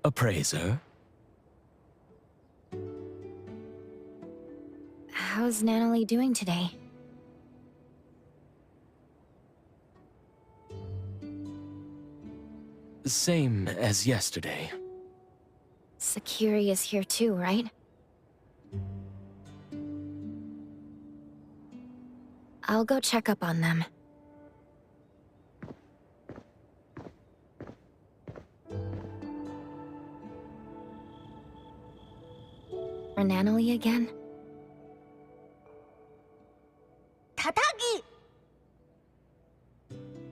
appraiser. How's Natalie doing today? Same as yesterday. Sakiri is here too, right? I'll go check up on them. For Natalie again? 타타기!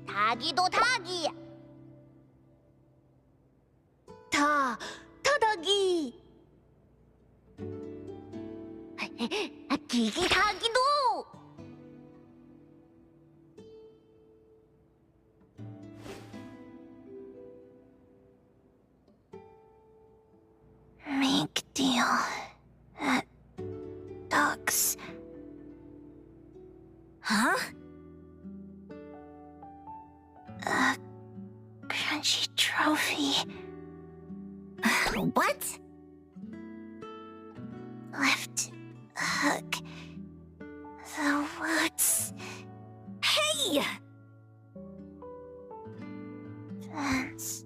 타기도 타기! 타타기! 기기 타기도! Make deal at Ducks. Huh? A crunchy trophy. What? Left hook. The woods. Hey! Fans.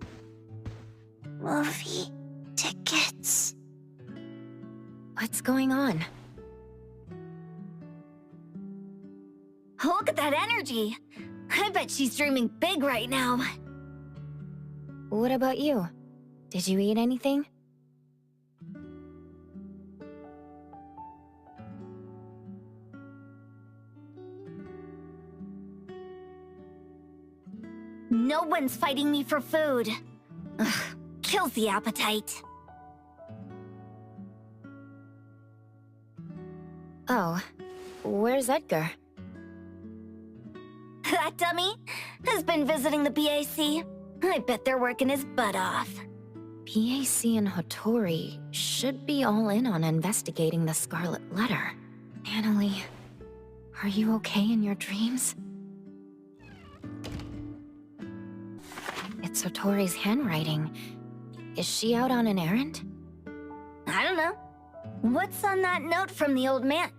Movie tickets. What's going on? Look at that energy! I bet she's dreaming big right now. What about you? Did you eat anything? No one's fighting me for food. Ugh, kills the appetite. Oh, where's Edgar? That dummy has been visiting the BAC. I bet they're working his butt off. BAC and Hotori should be all in on investigating the Scarlet Letter. Natalie, are you okay in your dreams? It's Hotori's handwriting. Is she out on an errand? I don't know. What's on that note from the old man?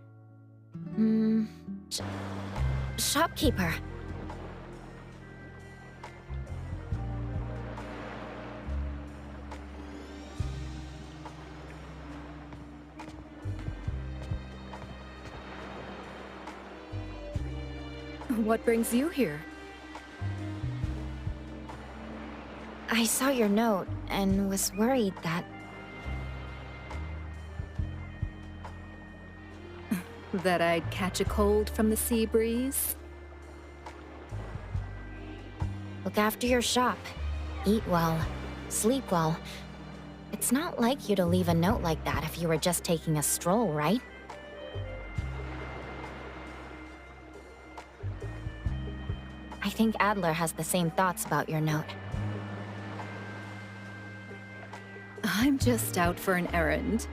Shopkeeper. What brings you here? I saw your note and was worried that... That I'd catch a cold from the sea breeze? Look after your shop. Eat well. Sleep well. It's not like you to leave a note like that if you were just taking a stroll, right? I think Adler has the same thoughts about your note. I'm just out for an errand.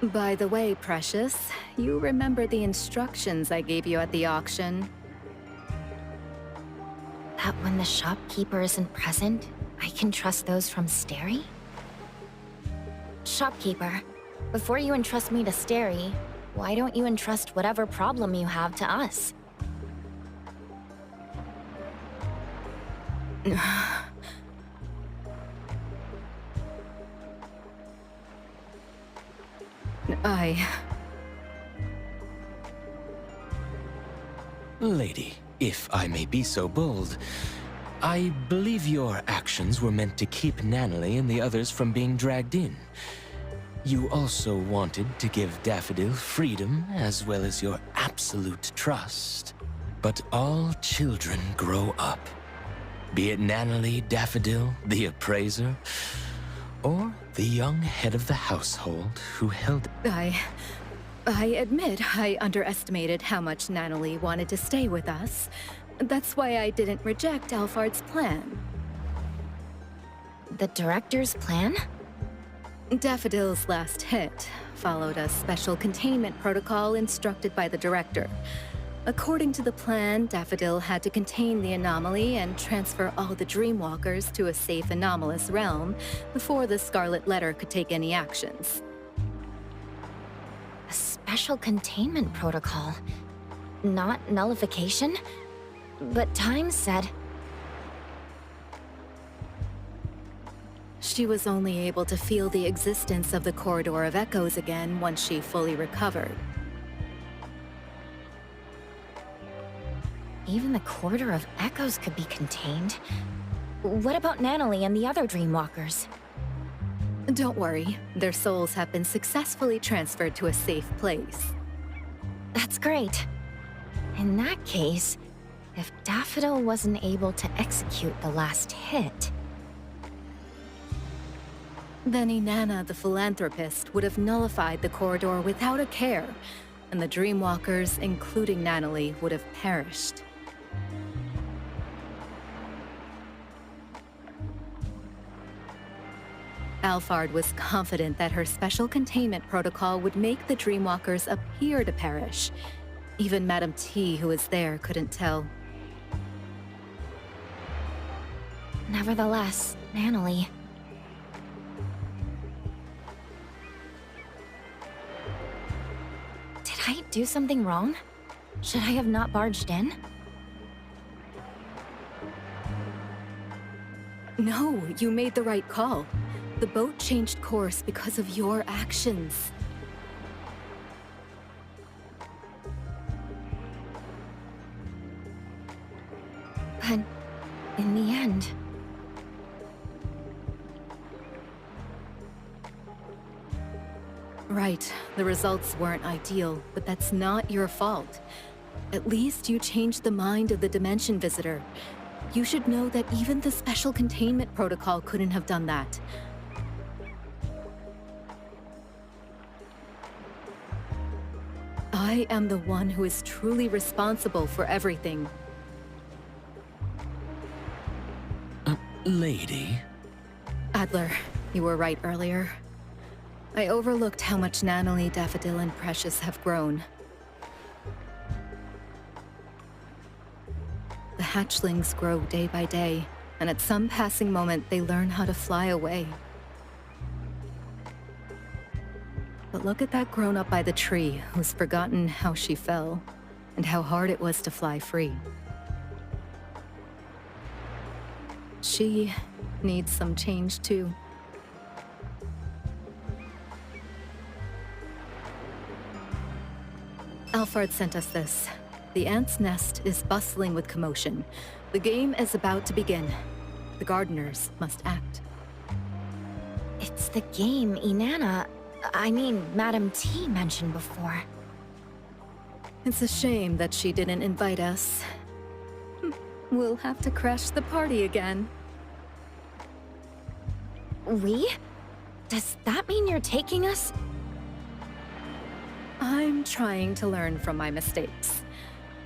By the way, Precious, you remember the instructions I gave you at the auction? That when the shopkeeper isn't present, I can trust those from Steri? Shopkeeper, before you entrust me to Steri, why don't you entrust whatever problem you have to us? Lady, if I may be so bold, I believe your actions were meant to keep Natalie and the others from being dragged in. You also wanted to give Daffodil freedom as well as your absolute trust. But all children grow up. Be it Natalie, Daffodil, the appraiser, or the young head of the household who held... I admit I underestimated how much Natalie wanted to stay with us. That's why I didn't reject Alphard's plan. The director's plan? Daffodil's last hit followed a special containment protocol instructed by the director. According to the plan, Daffodil had to contain the anomaly and transfer all the Dreamwalkers to a safe anomalous realm before the Scarlet Letter could take any actions. A special containment protocol. Not nullification? But Time said... She was only able to feel the existence of the Corridor of Echoes again once she fully recovered. Even the Corridor of Echoes could be contained. What about Natalie and the other Dreamwalkers? Don't worry, their souls have been successfully transferred to a safe place. That's great. In that case, if Daffodil wasn't able to execute the last hit... Then Inanna the Philanthropist would have nullified the corridor without a care, and the Dreamwalkers, including Natalie, would have perished. Alphard was confident that her special containment protocol would make the Dreamwalkers appear to perish. Even Madame T, who was there, couldn't tell. Nevertheless, Natalie... Did I do something wrong? Should I have not barged in? No, you made the right call. The boat changed course because of your actions. But in the end... Right, the results weren't ideal, but that's not your fault. At least you changed the mind of the Dimension Visitor. You should know that even the special containment protocol couldn't have done that. I am the one who is truly responsible for everything. Lady? Adler, you were right earlier. I overlooked how much Natalie, Daffodil, and Precious have grown. The hatchlings grow day by day, and at some passing moment they learn how to fly away. But look at that grown-up by the tree who's forgotten how she fell, and how hard it was to fly free. She needs some change too. Alphard sent us this. The ant's nest is bustling with commotion. The game is about to begin. The gardeners must act. It's the game Madame T mentioned before. It's a shame that she didn't invite us. We'll have to crash the party again. We? Does that mean you're taking us? I'm trying to learn from my mistakes.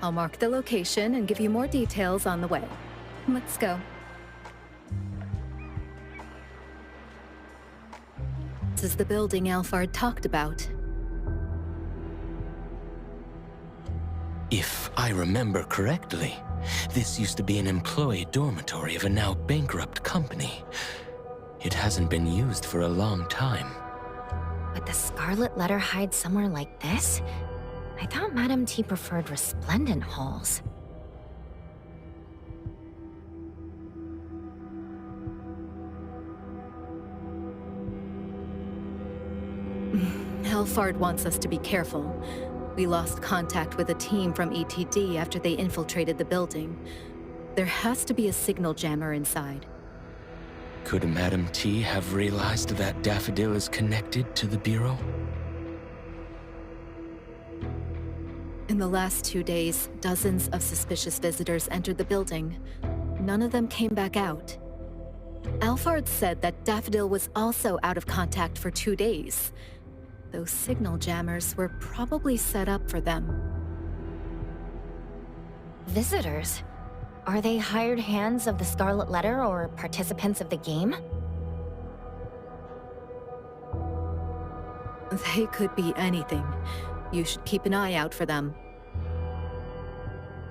I'll mark the location and give you more details on the way. Let's go. This is the building Alphard talked about. If I remember correctly, this used to be an employee dormitory of a now bankrupt company. It hasn't been used for a long time. Would the Scarlet Letter hide somewhere like this? I thought Madame T preferred resplendent halls. Alphard wants us to be careful. We lost contact with a team from ETD after they infiltrated the building. There has to be a signal jammer inside. Could Madame T have realized that Daffodil is connected to the Bureau? In the last 2 days, dozens of suspicious visitors entered the building. None of them came back out. Alphard said that Daffodil was also out of contact for 2 days. Those signal jammers were probably set up for them. Visitors? Are they hired hands of the Scarlet Letter or participants of the game? They could be anything. You should keep an eye out for them.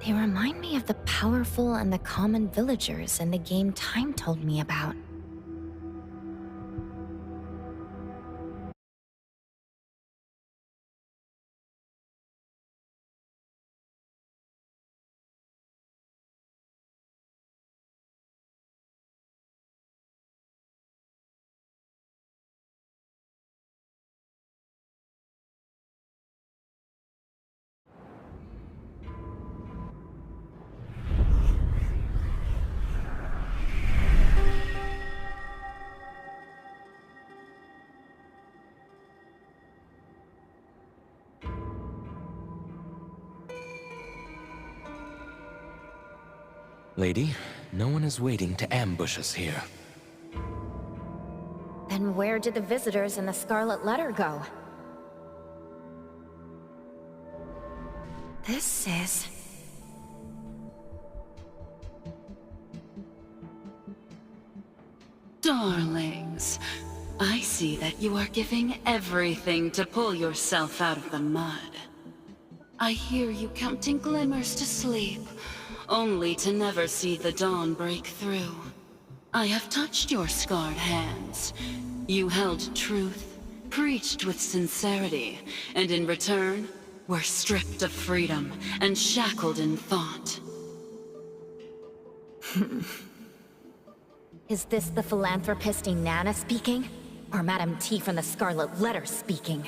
They remind me of the powerful and the common villagers in the game Time told me about. Lady, no one is waiting to ambush us here. Then where did the visitors in the Scarlet Letter go? This is... Darlings, I see that you are giving everything to pull yourself out of the mud. I hear you counting glimmers to sleep, only to never see the dawn break through. I have touched your scarred hands. You held truth, preached with sincerity, and in return, were stripped of freedom and shackled in thought. Is this the philanthropist Inanna speaking? Or Madame T from the Scarlet Letter speaking?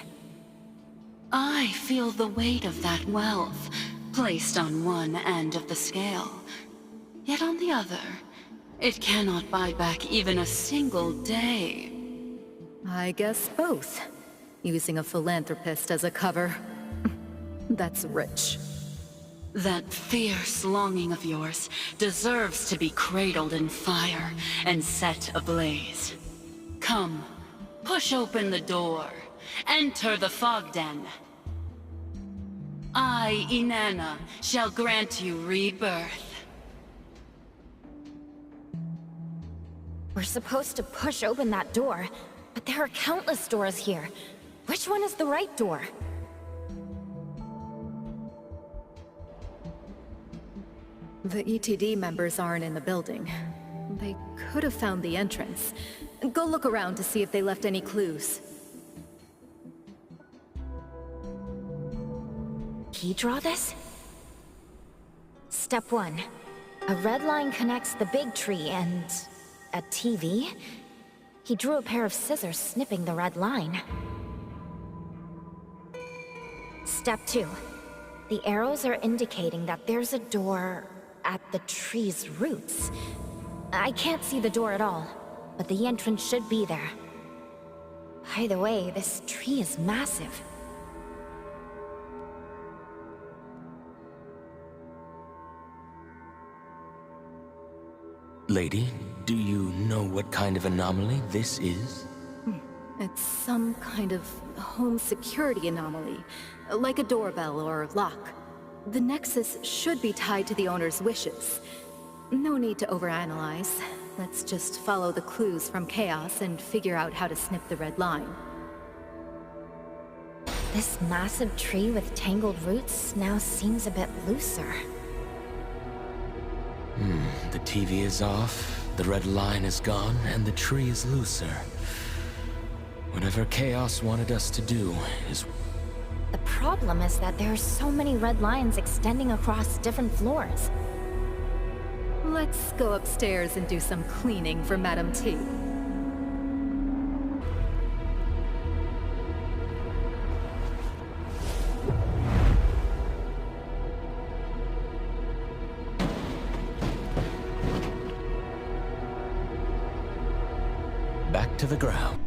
I feel the weight of that wealth, placed on one end of the scale. Yet on the other, it cannot buy back even a single day. I guess both. Using a philanthropist as a cover. That's rich. That fierce longing of yours deserves to be cradled in fire and set ablaze. Come, push open the door. Enter the fog den. I, Inanna, shall grant you rebirth. We're supposed to push open that door, but there are countless doors here. Which one is the right door? The ETD members aren't in the building. They could have found the entrance. Go look around to see if they left any clues. He draw this? Step 1. A red line connects the big tree and... a TV? He drew a pair of scissors snipping the red line. Step 2. The arrows are indicating that there's a door at the tree's roots. I can't see the door at all, but the entrance should be there. By the way, this tree is massive. Lady, do you know what kind of anomaly this is? It's some kind of home security anomaly, like a doorbell or lock. The nexus should be tied to the owner's wishes. No need to overanalyze. Let's just follow the clues from Chaos and figure out how to snip the red line. This massive tree with tangled roots now seems a bit looser. The TV is off, the red line is gone, and the tree is looser. Whatever Chaos wanted us to do is... The problem is that there are so many red lines extending across different floors. Let's go upstairs and do some cleaning for Madame T. Back to the ground.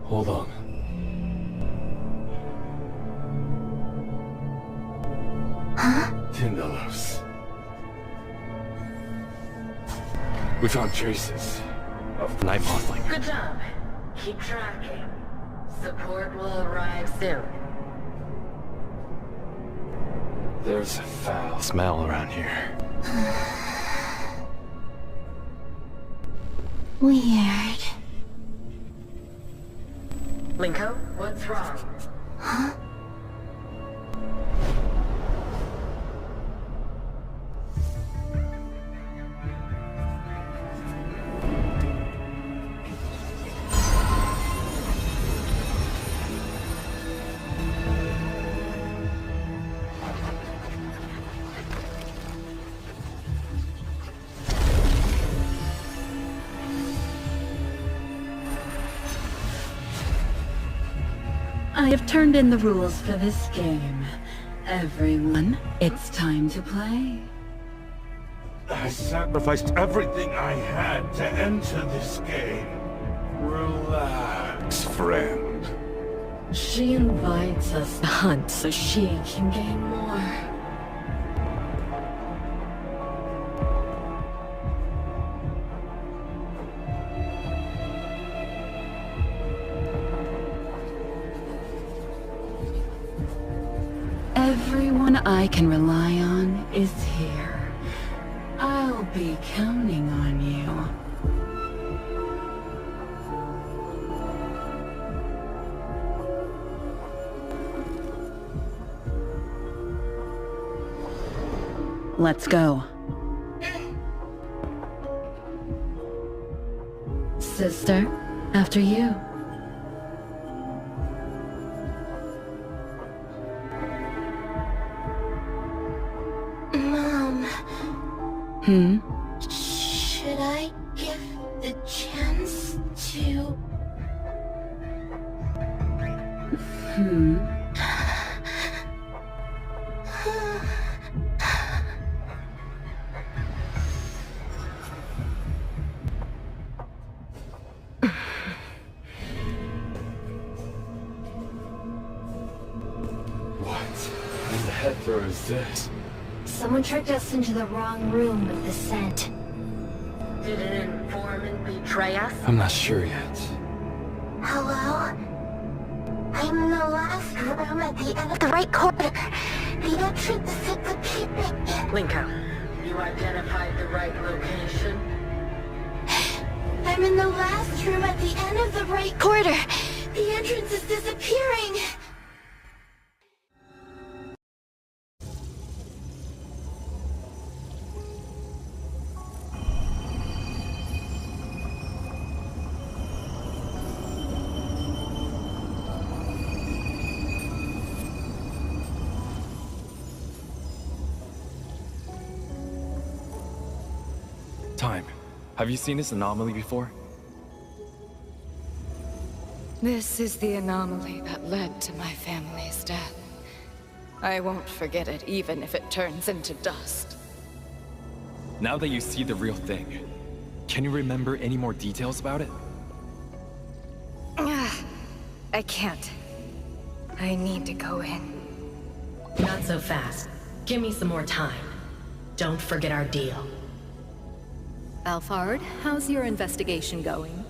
Hold on. $10. We found traces of night mothling. Good job. Keep tracking. Support will arrive soon. There's a foul smell around here. Weird. Linko, what's wrong? Huh? I have turned in the rules for this game. Everyone, it's time to play. I sacrificed everything I had to enter this game. Relax, friend. She invites us to hunt so she can gain more. Everyone I can rely on is here. I'll be counting on you. Let's go. Sister, after you. Mom, Hmm? should I give the chance to... Hmm? What in the heck is this? Someone tricked us into the wrong room with the scent. Did an informant betray us? I'm not sure yet. Hello? I'm in the last room at the end of the right corner. The entrance is disappearing. Linko, you identified the right location? I'm in the last room at the end of the right corner. The entrance is disappearing. Time. Have you seen this anomaly before? This is the anomaly that led to my family's death. I won't forget it, even if it turns into dust. Now that you see the real thing, can you remember any more details about it? I can't. I need to go in. Not so fast. Give me some more time. Don't forget our deal. Alphard, how's your investigation going?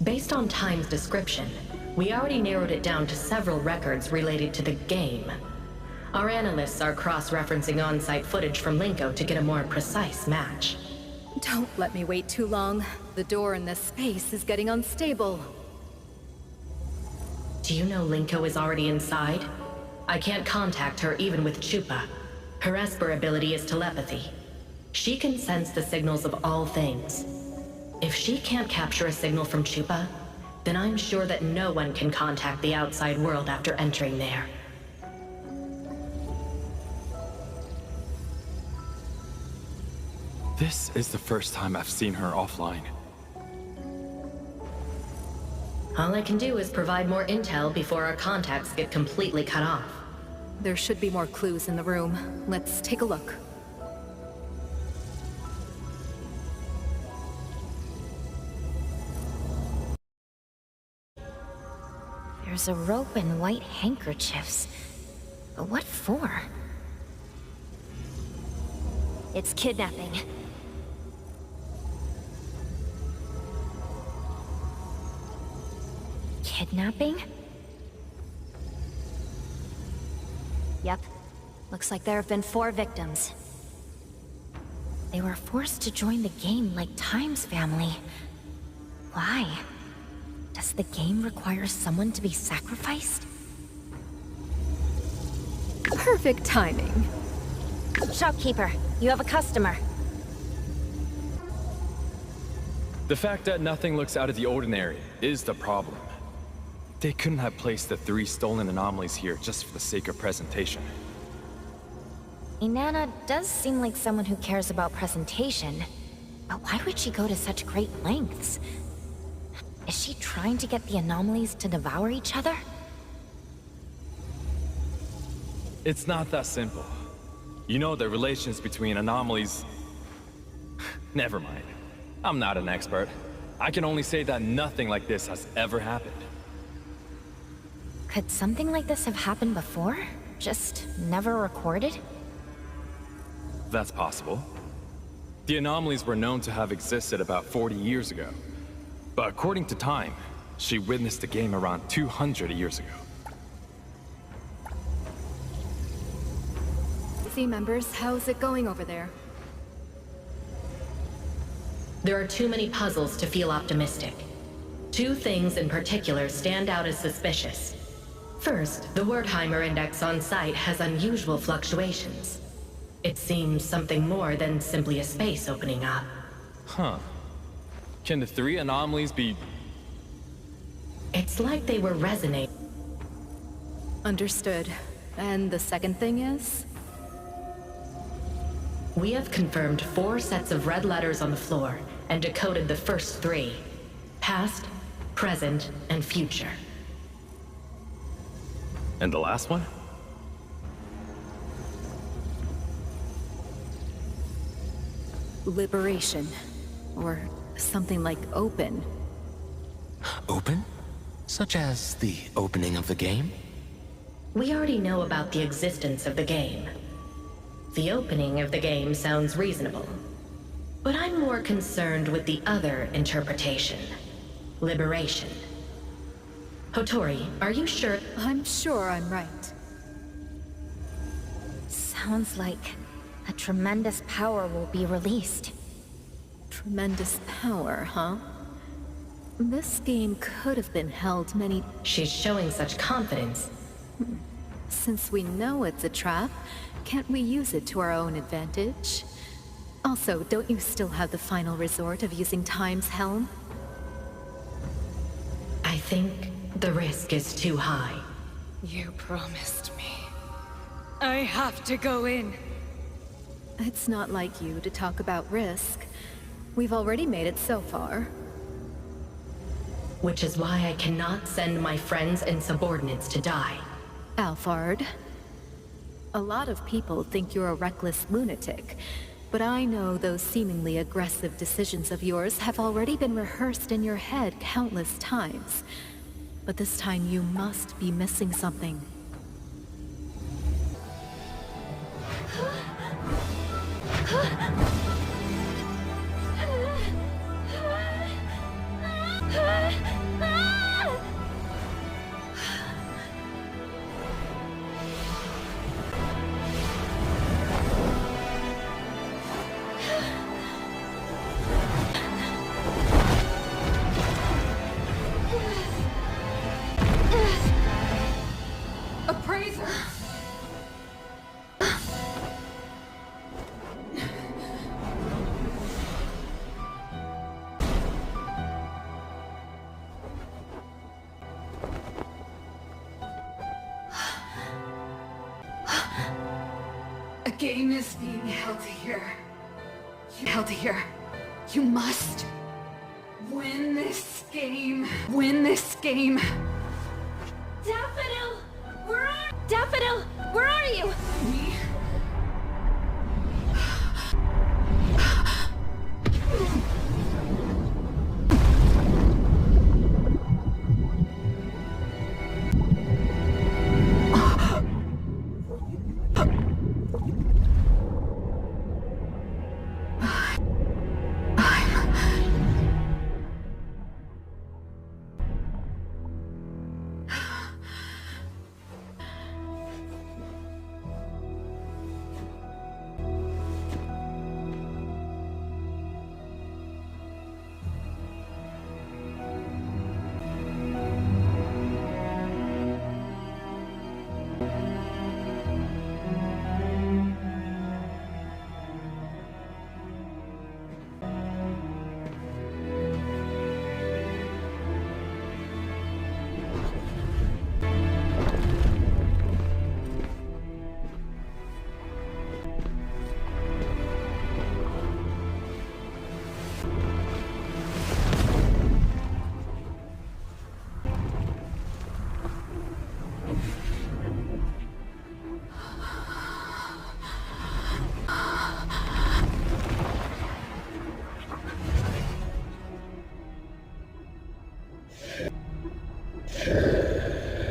Based on Time's description, we already narrowed it down to several records related to the game. Our analysts are cross-referencing on-site footage from Linko to get a more precise match. Don't let me wait too long. The door in this space is getting unstable. Do you know Linko is already inside? I can't contact her even with Chupa. Her Esper ability is telepathy. She can sense the signals of all things. If she can't capture a signal from Chupa, then I'm sure that no one can contact the outside world after entering there. This is the first time I've seen her offline. All I can do is provide more intel before our contacts get completely cut off. There should be more clues in the room. Let's take a look. There's a rope and white handkerchiefs. What for? It's kidnapping. Kidnapping? Yep. Looks like there have been 4 victims. They were forced to join the game like Time's family. Why? Does the game require someone to be sacrificed? Perfect timing. Shopkeeper, you have a customer. The fact that nothing looks out of the ordinary is the problem. They couldn't have placed the 3 stolen anomalies here just for the sake of presentation. Inanna does seem like someone who cares about presentation, but why would she go to such great lengths? Is she trying to get the anomalies to devour each other? It's not that simple. You know the relations between anomalies... Never mind. I'm not an expert. I can only say that nothing like this has ever happened. Could something like this have happened before? Just never recorded? That's possible. The anomalies were known to have existed about 40 years ago. But according to Time, she witnessed the game around 200 years ago. Members, how's it going over there? There are too many puzzles to feel optimistic. 2 things in particular stand out as suspicious. First, the Wertheimer index on site has unusual fluctuations. It seems something more than simply a space opening up. Huh. Can the 3 anomalies be... It's like they were resonating. Understood. And the second thing is? We have confirmed 4 sets of red letters on the floor and decoded the first 3. Past, present, and future. And the last one? Liberation. Or something like open. Open? Such as the opening of the game? We already know about the existence of the game. The opening of the game sounds reasonable. But I'm more concerned with the other interpretation. Liberation. Hotori, are you sure? I'm sure I'm right. Sounds like a tremendous power will be released. Tremendous power, huh? This game could have been held many... She's showing such confidence. Since we know it's a trap, can't we use it to our own advantage? Also, don't you still have the final resort of using Time's helm? I think the risk is too high. You promised me. I have to go in. It's not like you to talk about risk. We've already made it so far. Which is why I cannot send my friends and subordinates to die. Alphard. A lot of people think you're a reckless lunatic, but I know those seemingly aggressive decisions of yours have already been rehearsed in your head countless times. But this time you must be missing something. A game is being held here. Held here. You must win this game. Win this game. Daffodil! Daffodil! Where are you? Me?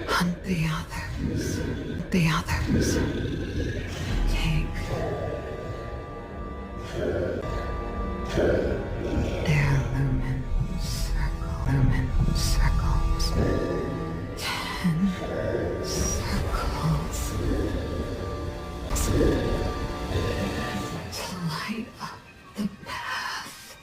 Hunt the others. The others. Take their lumen circles. 10 circles. To light up the path.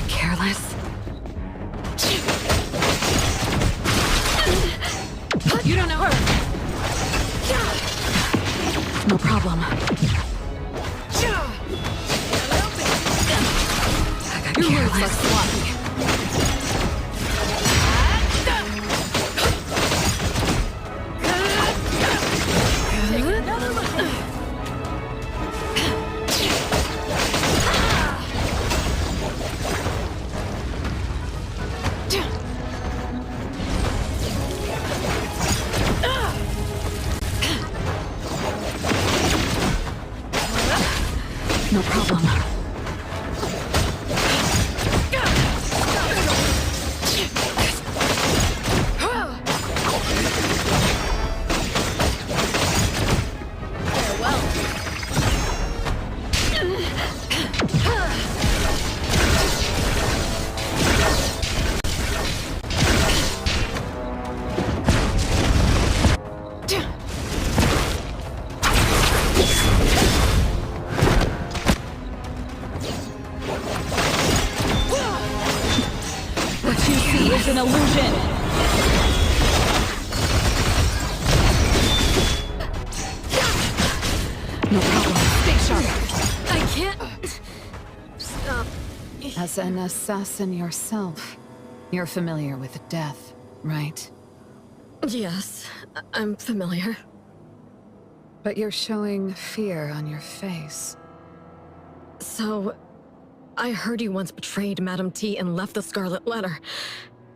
Careless. You don't know her. No problem. I got careless. No problem. Is an illusion. No problem. Stay sharp. I can't stop. As an assassin yourself, you're familiar with death, right? Yes, I'm familiar. But you're showing fear on your face. So, I heard you once betrayed Madame T and left the Scarlet Letter.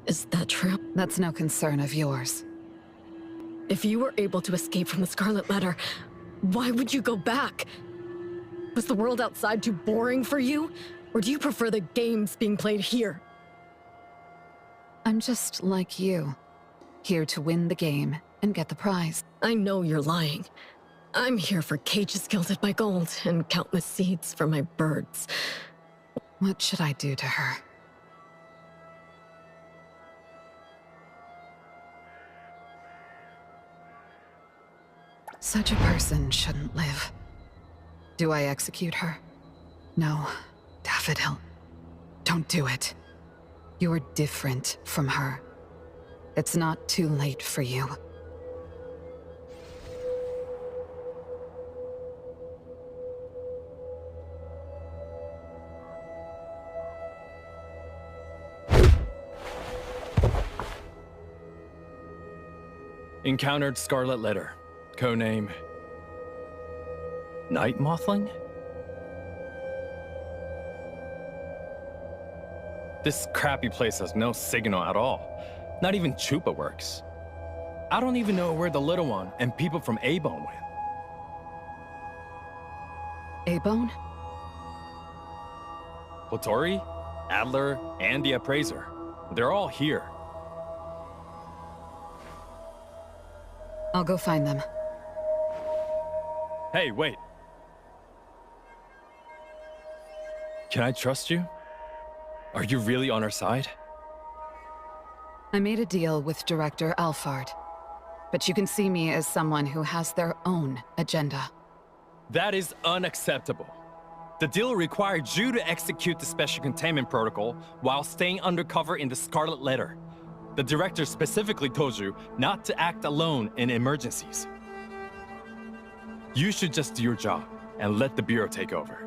Is that true? That's no concern of yours. If you were able to escape from the Scarlet Letter, why would you go back? Was the world outside too boring for you? Or do you prefer the games being played here? I'm just like you, here to win the game and get the prize. I know you're lying. I'm here for cages gilded by gold and countless seeds for my birds. What should I do to her? Such a person shouldn't live. Do I execute her? No, Daffodil. Don't do it. You're different from her. It's not too late for you. Encountered Scarlet Letter. Codename... Night Mothling? This crappy place has no signal at all. Not even Chupa works. I don't even know where the little one and people from A-Bone went. A-Bone? Hotori, Adler, and the Appraiser. They're all here. I'll go find them. Hey, wait. Can I trust you? Are you really on our side? I made a deal with Director Alfard, but you can see me as someone who has their own agenda. That is unacceptable. The deal required you to execute the special containment protocol while staying undercover in the Scarlet Letter. The director specifically told you not to act alone in emergencies. You should just do your job and let the Bureau take over.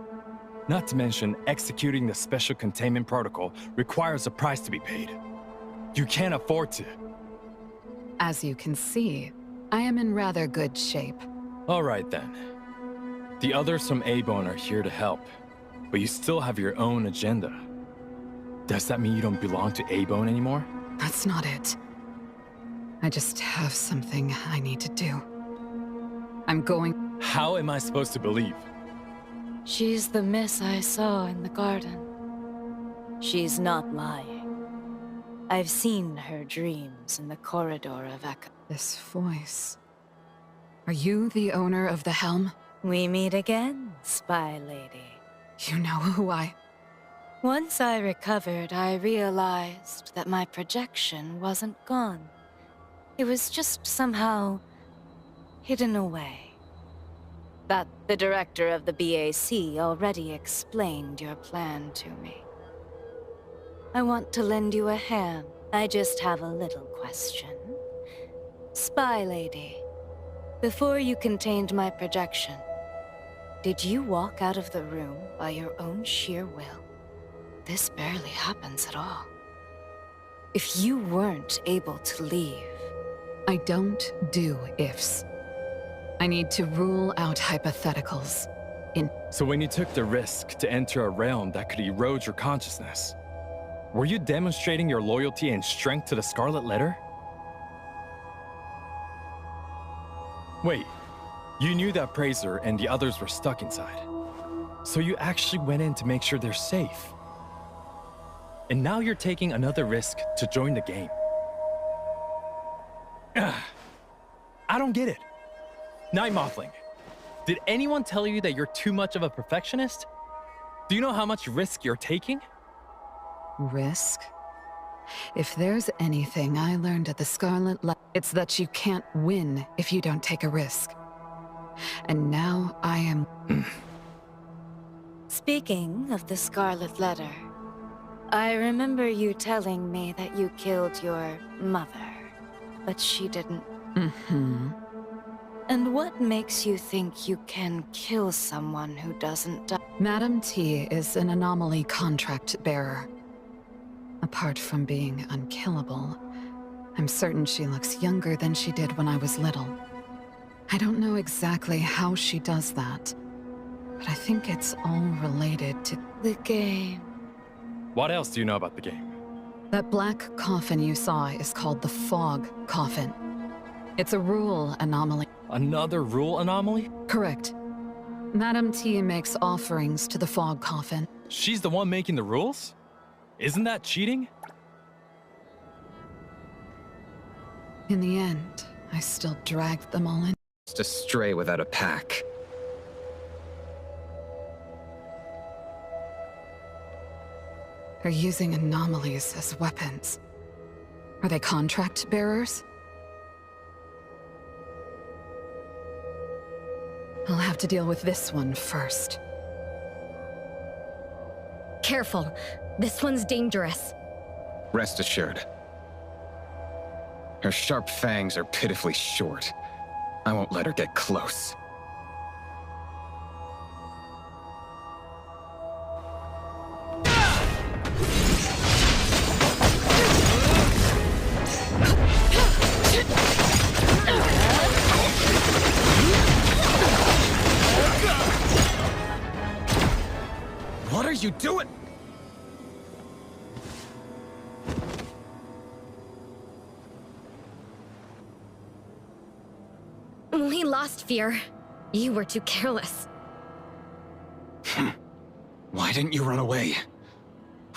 Not to mention, executing the special containment protocol requires a price to be paid. You can't afford to. As you can see, I am in rather good shape. All right then. The others from A-Bone are here to help, but you still have your own agenda. Does that mean you don't belong to A-Bone anymore? That's not it. I just have something I need to do. I'm going... How am I supposed to believe? She's the miss I saw in the garden. She's not lying. I've seen her dreams in the corridor of Echo. This voice... Are you the owner of the helm? We meet again, spy lady. You know who I... Once I recovered, I realized that my projection wasn't gone. It was just somehow hidden away. That the director of the BAC already explained your plan to me. I want to lend you a hand. I just have a little question. Spy lady, before you contained my projection, did you walk out of the room by your own sheer will? This barely happens at all. If you weren't able to leave... I don't do ifs. I need to rule out hypotheticals. So when you took the risk to enter a realm that could erode your consciousness, were you demonstrating your loyalty and strength to the Scarlet Letter? Wait, you knew that Praiser and the others were stuck inside. So you actually went in to make sure they're safe. And now you're taking another risk to join the game. I don't get it. Night Mothling, did anyone tell you that you're too much of a perfectionist? Do you know how much risk you're taking? Risk? If there's anything I learned at the Scarlet Letter, it's that you can't win if you don't take a risk. And now I am... Speaking of the Scarlet Letter, I remember you telling me that you killed your mother, but she didn't. Mm-hmm. And what makes you think you can kill someone who doesn't die? Madam T is an anomaly contract bearer. Apart from being unkillable, I'm certain she looks younger than she did when I was little. I don't know exactly how she does that, but I think it's all related to The game. What else do you know about the game? that black coffin you saw is called the Fog Coffin. It's a rule anomaly. Another rule anomaly? Correct. Madam T makes offerings to the Fog Coffin. She's the one making the rules? Isn't that cheating? In the end, I still dragged them all in. Just a stray without a pack. They're using anomalies as weapons. Are they contract bearers? I'll have to deal with this one first. Careful. This one's dangerous. Rest assured. Her sharp fangs are pitifully short. I won't let her get close. What are you doing? We lost fear. You were too careless. Why didn't you run away?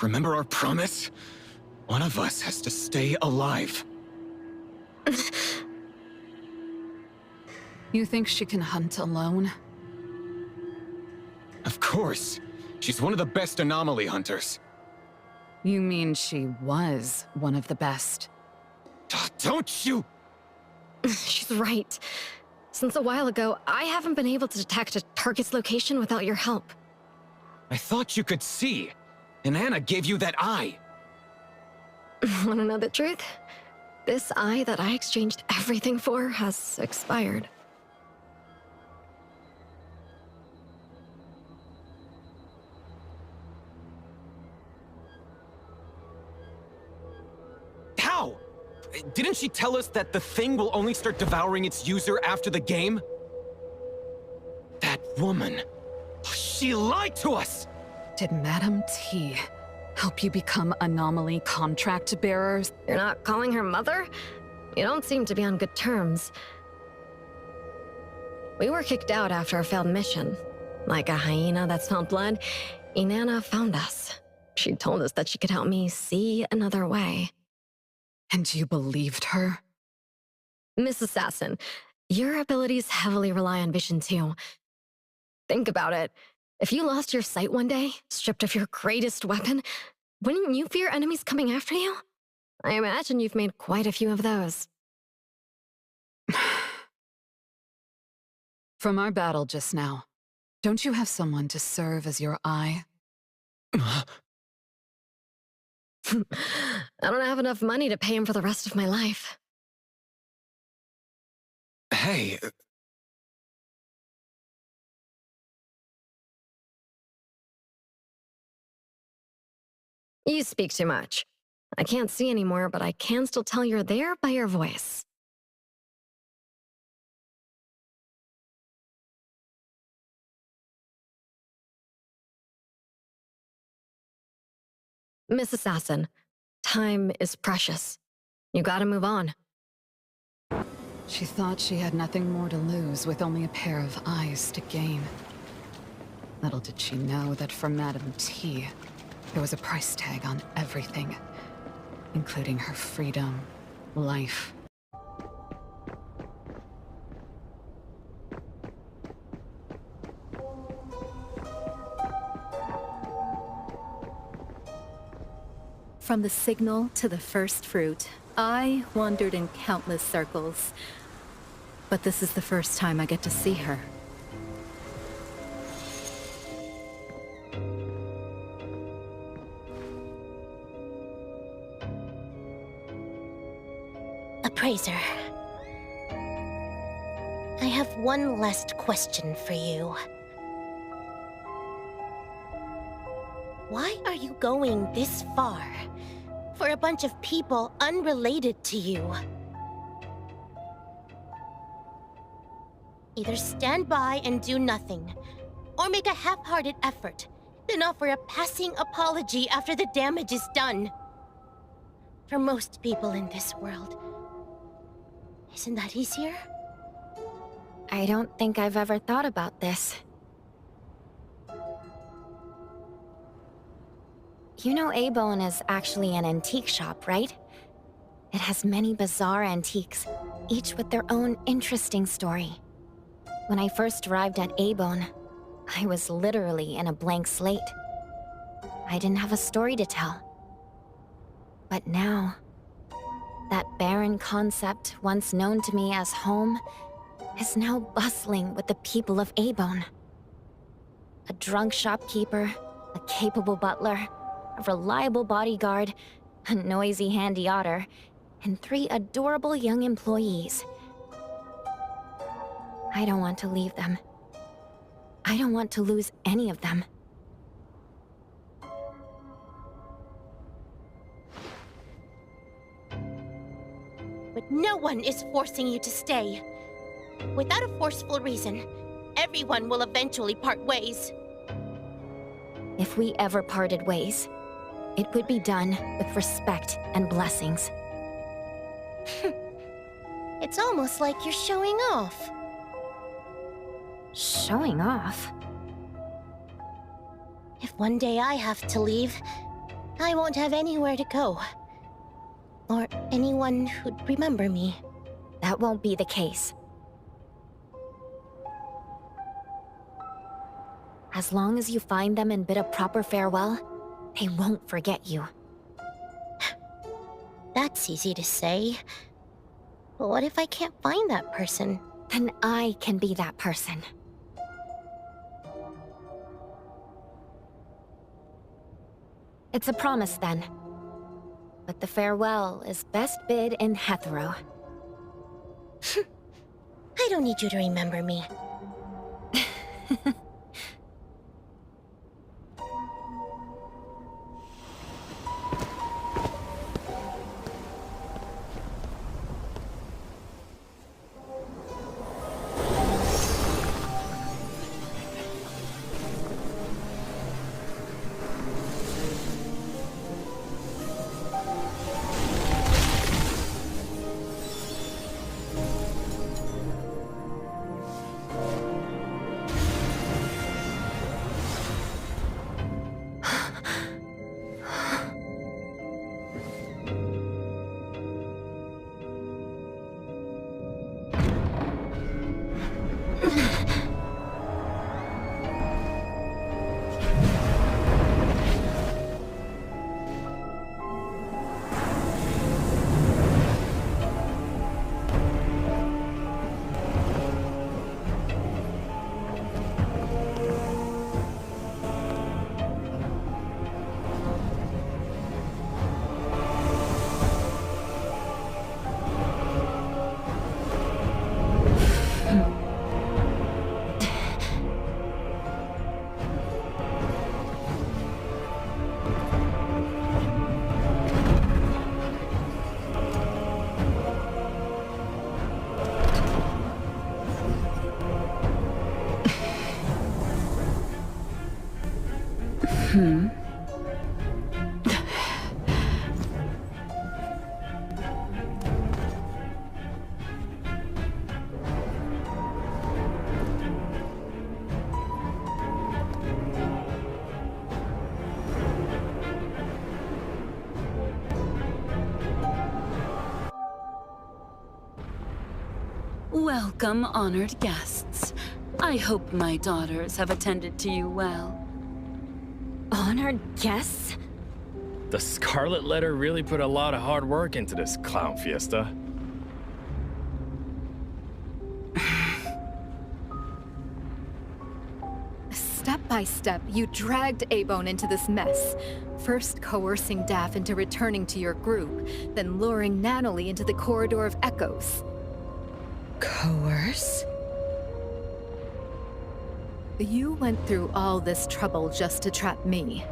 Remember our promise? One of us has to stay alive. You think she can hunt alone? Of course. She's one of the best anomaly hunters. You mean she was one of the best? Don't you! She's right. Since a while ago, I haven't been able to detect a target's location without your help. I thought you could see. And Anna gave you that eye. Wanna know the truth? This eye that I exchanged everything for has expired. How? Didn't she tell us that the thing will only start devouring its user after the game? That woman... She lied to us! Did Madam T help you become anomaly contract bearers? You're not calling her mother? You don't seem to be on good terms. We were kicked out after a failed mission. Like a hyena that smelled blood, Inanna found us. She told us that she could help me see another way. And you believed her? Miss Assassin, your abilities heavily rely on vision too. Think about it. If you lost your sight one day, stripped of your greatest weapon, wouldn't you fear enemies coming after you? I imagine you've made quite a few of those. From our battle just now, don't you have someone to serve as your eye? I don't have enough money to pay him for the rest of my life. Hey... You speak too much. I can't see anymore, but I can still tell you're there by your voice. Miss Assassin, time is precious. You gotta move on. She thought she had nothing more to lose with only a pair of eyes to gain. Little did she know that for Madam T, there was a price tag on everything, including her freedom, life. From the signal to the first fruit, I wandered in countless circles. But this is the first time I get to see her. Appraiser. I have one last question for you. Why are you going this far? For a bunch of people unrelated to you. Either stand by and do nothing, or make a half-hearted effort, then offer a passing apology after the damage is done. For most people in this world, isn't that easier? I don't think I've ever thought about this. You know A-Bone is actually an antique shop, right? It has many bizarre antiques, each with their own interesting story. When I first arrived at A-Bone, I was literally in a blank slate. I didn't have a story to tell. But now, that barren concept once known to me as home is now bustling with the people of A-Bone. A drunk shopkeeper, a capable butler, a reliable bodyguard, a noisy handy otter, and 3 adorable young employees. I don't want to leave them. I don't want to lose any of them. But no one is forcing you to stay. Without a forceful reason, everyone will eventually part ways. If we ever parted ways, it would be done with respect and blessings. It's almost like you're showing off. Showing off? If one day I have to leave, I won't have anywhere to go. Or anyone who'd remember me. That won't be the case. As long as you find them and bid a proper farewell, they won't forget you. That's easy to say. But what if I can't find that person? Then I can be that person. It's a promise, then. But the farewell is best bid in Hetero. I don't need you to remember me. Welcome, honored guests. I hope my daughters have attended to you well. Honored guests? The Scarlet Letter really put a lot of hard work into this clown fiesta. Step by step, you dragged A-Bone into this mess. First coercing Daff into returning to your group, then luring Natalie into the Corridor of Echoes. Coerce? You went through all this trouble just to trap me.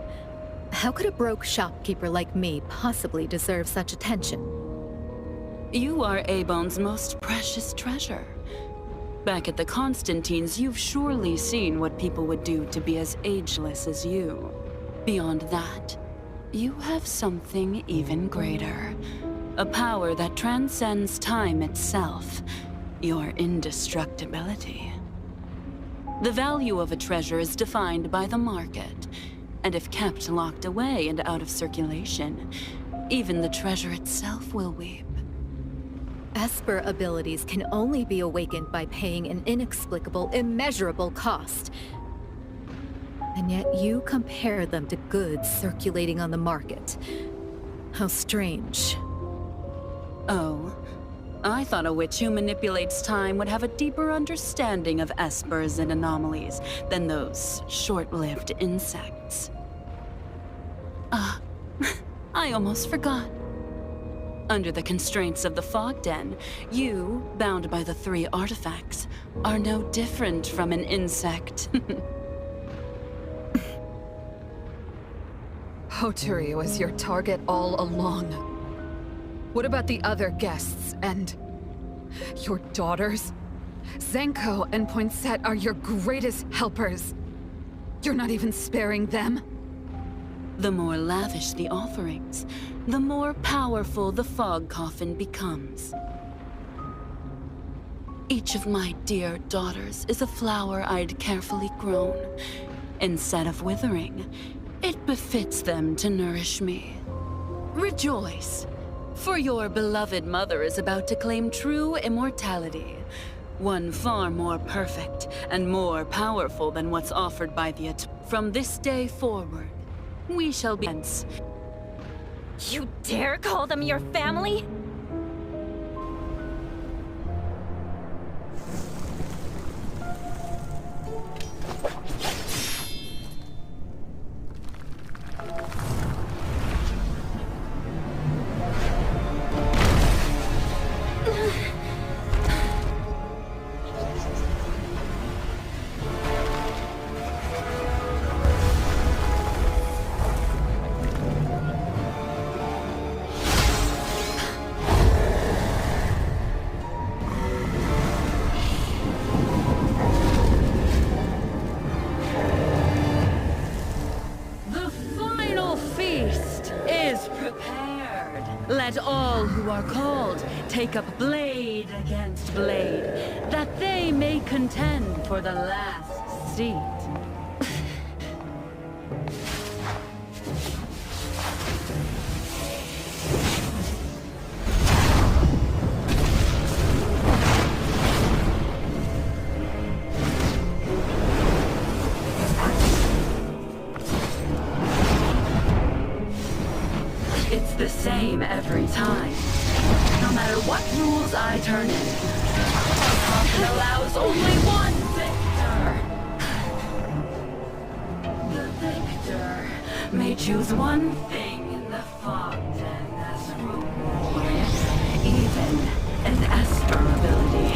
How could a broke shopkeeper like me possibly deserve such attention? You are A-Bone's most precious treasure. Back at the Constantines, you've surely seen what people would do to be as ageless as you. Beyond that, you have something even greater. A power that transcends time itself. Your indestructibility. The value of a treasure is defined by the market, and if kept locked away and out of circulation, even the treasure itself will weep. Esper abilities can only be awakened by paying an inexplicable, immeasurable cost. And yet you compare them to goods circulating on the market. How strange. Oh, I thought a witch who manipulates time would have a deeper understanding of espers and anomalies than those short-lived insects. I almost forgot. Under the constraints of the Fog Den, you, bound by the 3 artifacts, are no different from an insect. Hoturi was your target all along. What about the other guests and your daughters? Zenko and Poinsett are your greatest helpers. You're not even sparing them. The more lavish the offerings, the more powerful the fog coffin becomes. Each of my dear daughters is a flower I'd carefully grown. Instead of withering, it befits them to nourish me. Rejoice, for your beloved mother is about to claim true immortality. One far more perfect and more powerful than what's offered by the From this day forward, we shall be friends. You dare call them your family? Let all who are called take up blade against blade, that they may contend for the last seat. It's the same every time. No matter what rules I turn in, our coffin allows only one victor. The victor may choose one thing in the fog den as a reward, even an Esper ability.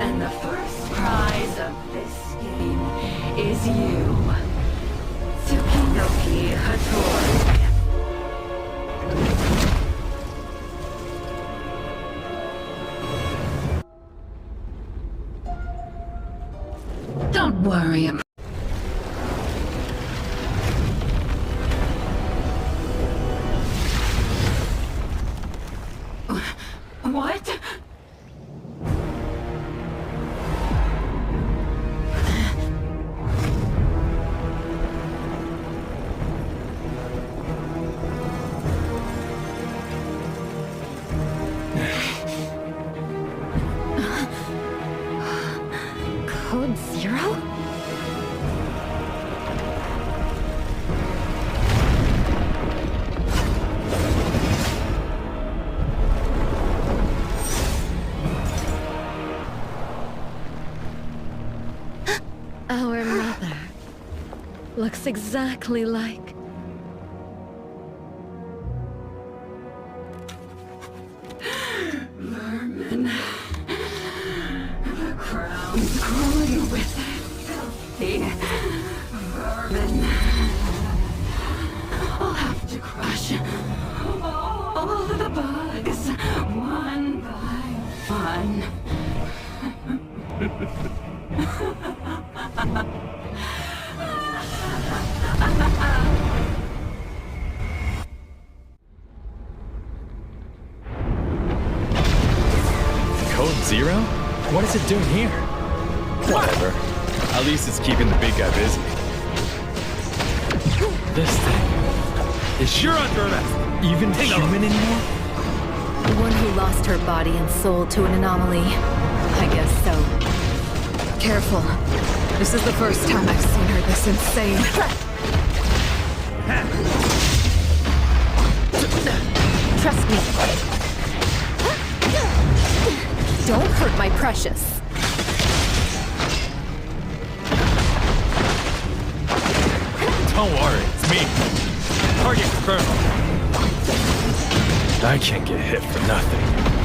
And the first prize of this game is you. Tsukinoki Hattori. looks exactly like... Vermin. The crown's growing with it. Filthy vermin. I'll have to crush all the bugs, one by one. Code Zero? What is it doing here? Whatever. At least it's keeping the big guy busy. This thing is sure under arrest. Even human anymore? The one who lost her body and soul to an anomaly. I guess so. Careful. This is the first time I've seen her this insane. Trust me. Don't hurt my precious. Don't worry, it's me. Target confirmed. I can't get hit for nothing.